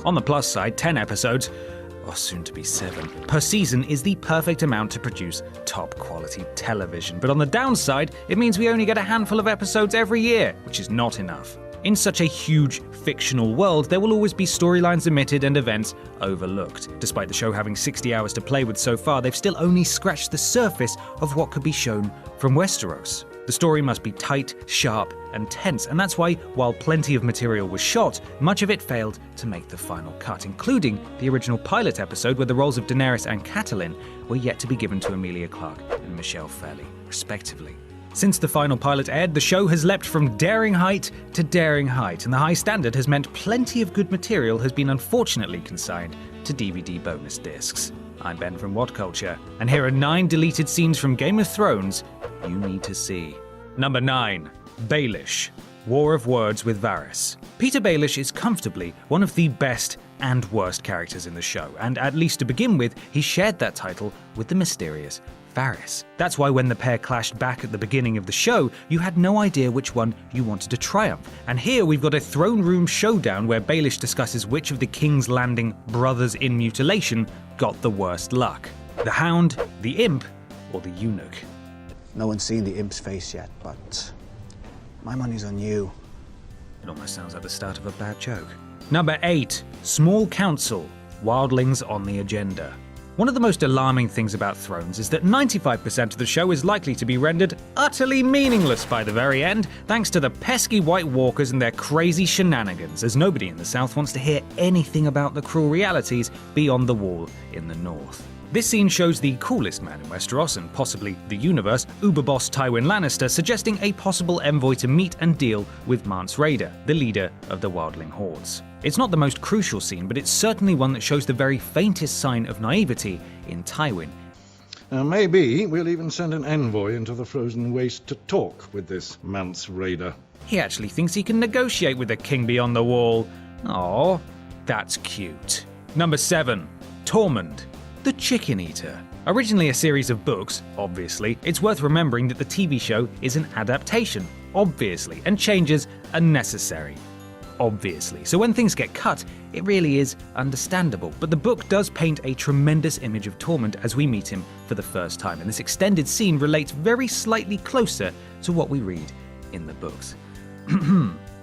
On the plus side, 10 episodes, or soon to be 7, per season is the perfect amount to produce top-quality television. But on the downside, it means we only get a handful of episodes every year, which is not enough. In such a huge, fictional world, there will always be storylines omitted and events overlooked. Despite the show having 60 hours to play with so far, they've still only scratched the surface of what could be shown from Westeros. The story must be tight, sharp, and tense, and that's why, while plenty of material was shot, much of it failed to make the final cut, including the original pilot episode where the roles of Daenerys and Catelyn were yet to be given to Emilia Clarke and Michelle Fairley, respectively. Since the final pilot aired, the show has leapt from daring height to daring height, and the high standard has meant plenty of good material has been unfortunately consigned to DVD bonus discs. I'm Ben from What Culture, and here are 9 deleted scenes from Game of Thrones you need to see. Number 9. Baelish. War of Words with Varys. Peter Baelish is comfortably one of the best and worst characters in the show, and at least to begin with, he shared that title with the mysterious Varys. That's why when the pair clashed back at the beginning of the show, you had no idea which one you wanted to triumph. And here we've got a throne room showdown where Baelish discusses which of the King's Landing brothers in mutilation got the worst luck. The Hound, the Imp, or the Eunuch? No one's seen the Imp's face yet, but my money's on you. It almost sounds like the start of a bad joke. Number 8. Small Council. Wildlings on the agenda. One of the most alarming things about Thrones is that 95% of the show is likely to be rendered utterly meaningless by the very end, thanks to the pesky White Walkers and their crazy shenanigans, as nobody in the South wants to hear anything about the cruel realities beyond the wall in the North. This scene shows the coolest man in Westeros, and possibly the universe, Uber boss Tywin Lannister, suggesting a possible envoy to meet and deal with Mance Rayder, the leader of the Wildling hordes. It's not the most crucial scene, but it's certainly one that shows the very faintest sign of naivety in Tywin. Maybe we'll even send an envoy into the frozen waste to talk with this Mance Rayder. He actually thinks he can negotiate with the king beyond the wall. Aw, that's cute. Number 7. Tormund, the Chicken Eater. Originally a series of books, obviously, it's worth remembering that the TV show is an adaptation, obviously, and changes are necessary. Obviously. So when things get cut, it really is understandable. But the book does paint a tremendous image of Tormund as we meet him for the first time, and this extended scene relates very slightly closer to what we read in the books.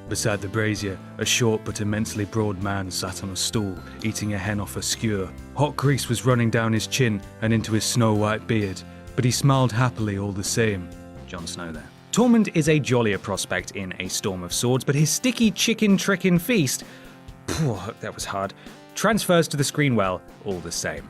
Beside the brazier, a short but immensely broad man sat on a stool, eating a hen off a skewer. Hot grease was running down his chin and into his snow-white beard, but he smiled happily all the same. Jon Snow there. Tormund is a jollier prospect in A Storm of Swords, but his sticky chicken trickin' feast, that was hard, transfers to the screen well all the same.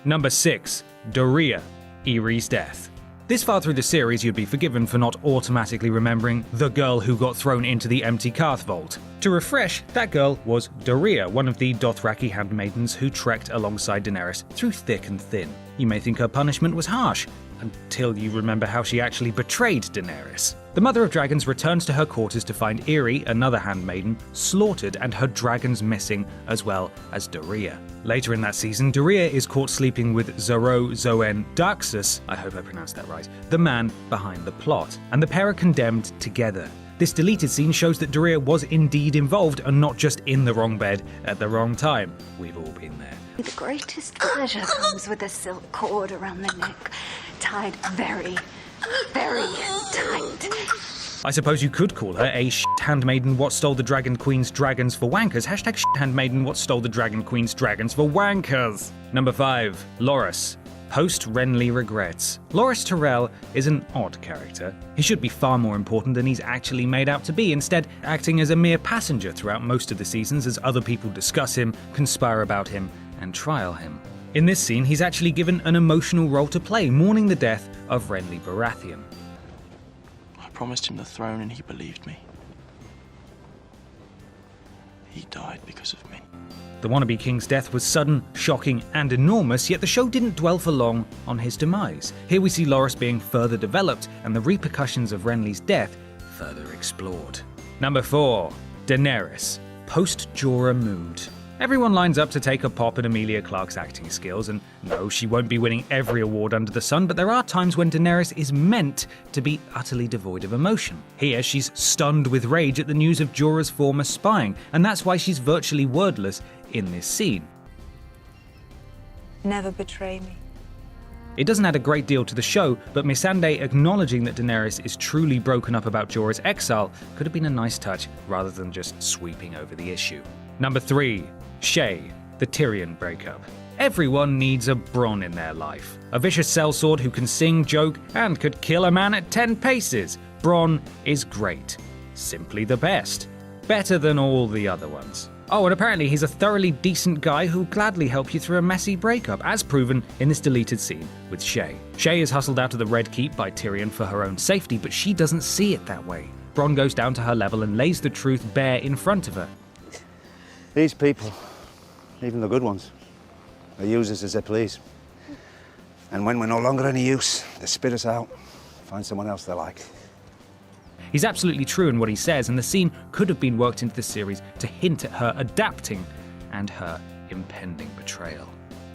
Number 6. Doreah, Yrie's death. This far through the series, you'd be forgiven for not automatically remembering the girl who got thrown into the empty Karth Vault. To refresh, that girl was Doreah, one of the Dothraki handmaidens who trekked alongside Daenerys through thick and thin. You may think her punishment was harsh, until you remember how she actually betrayed Daenerys. The Mother of Dragons returns to her quarters to find Irri, another handmaiden, slaughtered and her dragons missing, as well as Doreah. Later in that season, Doreah is caught sleeping with Zoro Zoen Darksus, I hope I pronounced that right, the man behind the plot, and the pair are condemned together. This deleted scene shows that Doreah was indeed involved and not just in the wrong bed at the wrong time. We've all been there. The greatest pleasure comes with a silk cord around the neck, tied very, very tight. I suppose you could call her a handmaiden what stole the Dragon Queen's dragons for wankers. Hashtag handmaiden what stole the Dragon Queen's dragons for wankers. Number 5. Loras. Post Renly regrets. Loras Tyrell is an odd character. He should be far more important than he's actually made out to be, instead acting as a mere passenger throughout most of the seasons as other people discuss him, conspire about him, and trial him. In this scene, he's actually given an emotional role to play, mourning the death of Renly Baratheon. I promised him the throne and he believed me. He died because of me. The wannabe king's death was sudden, shocking, and enormous, yet the show didn't dwell for long on his demise. Here we see Loras being further developed and the repercussions of Renly's death further explored. Number 4. Daenerys. Post-Jorah mood. Everyone lines up to take a pop at Emilia Clarke's acting skills, and no, she won't be winning every award under the sun, but there are times when Daenerys is meant to be utterly devoid of emotion. Here, she's stunned with rage at the news of Jorah's former spying, and that's why she's virtually wordless in this scene. Never betray me. It doesn't add a great deal to the show, but Missandei acknowledging that Daenerys is truly broken up about Jorah's exile could have been a nice touch rather than just sweeping over the issue. Number 3. Shae, the Tyrion breakup. Everyone needs a Bronn in their life. A vicious sellsword who can sing, joke, and could kill a man at 10 paces. Bronn is great. Simply the best. Better than all the other ones. Oh, and apparently he's a thoroughly decent guy who'll gladly help you through a messy breakup, as proven in this deleted scene with Shae. Shae is hustled out of the Red Keep by Tyrion for her own safety, but she doesn't see it that way. Bronn goes down to her level and lays the truth bare in front of her. These people, even the good ones, they use us as they please. And when we're no longer any use, they spit us out, find someone else they like. He's absolutely true in what he says, and the scene could have been worked into the series to hint at her adapting and her impending betrayal.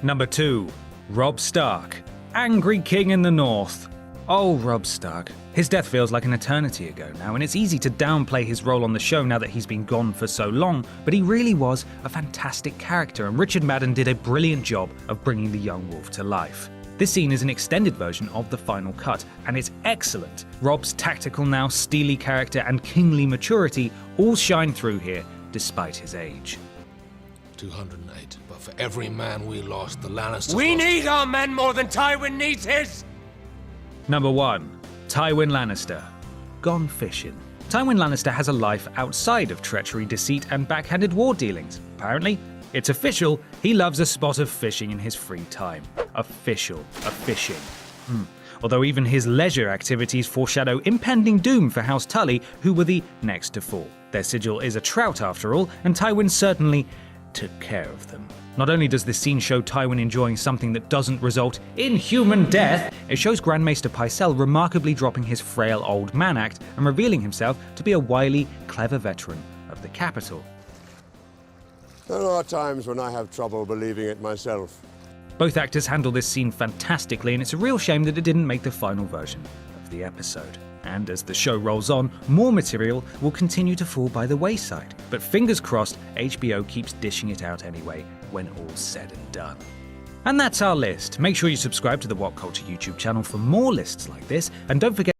Number 2. Robb Stark, Angry King in the North. Oh, Robb Stark. His death feels like an eternity ago now, and it's easy to downplay his role on the show now that he's been gone for so long, but he really was a fantastic character, and Richard Madden did a brilliant job of bringing the young wolf to life. This scene is an extended version of the final cut, and it's excellent. Robb's tactical, now steely character and kingly maturity all shine through here, despite his age. 208, but for every man we lost, the Lannisters We lost. need our men more than Tywin needs his! Number 1. Tywin Lannister, Gone Fishing. Tywin Lannister has a life outside of treachery, deceit, and backhanded war dealings. Apparently, it's official, he loves a spot of fishing in his free time. Official, a fishing. Although even his leisure activities foreshadow impending doom for House Tully, who were the next to fall. Their sigil is a trout after all, and Tywin certainly took care of them. Not only does this scene show Tywin enjoying something that doesn't result in human death, it shows Grand Maester Pycelle remarkably dropping his frail old man act and revealing himself to be a wily, clever veteran of the capital. There are times when I have trouble believing it myself. Both actors handle this scene fantastically, and it's a real shame that it didn't make the final version of the episode. And as the show rolls on, more material will continue to fall by the wayside. But fingers crossed, HBO keeps dishing it out anyway, when all's said and done. And that's our list. Make sure you subscribe to the What Culture YouTube channel for more lists like this, and don't forget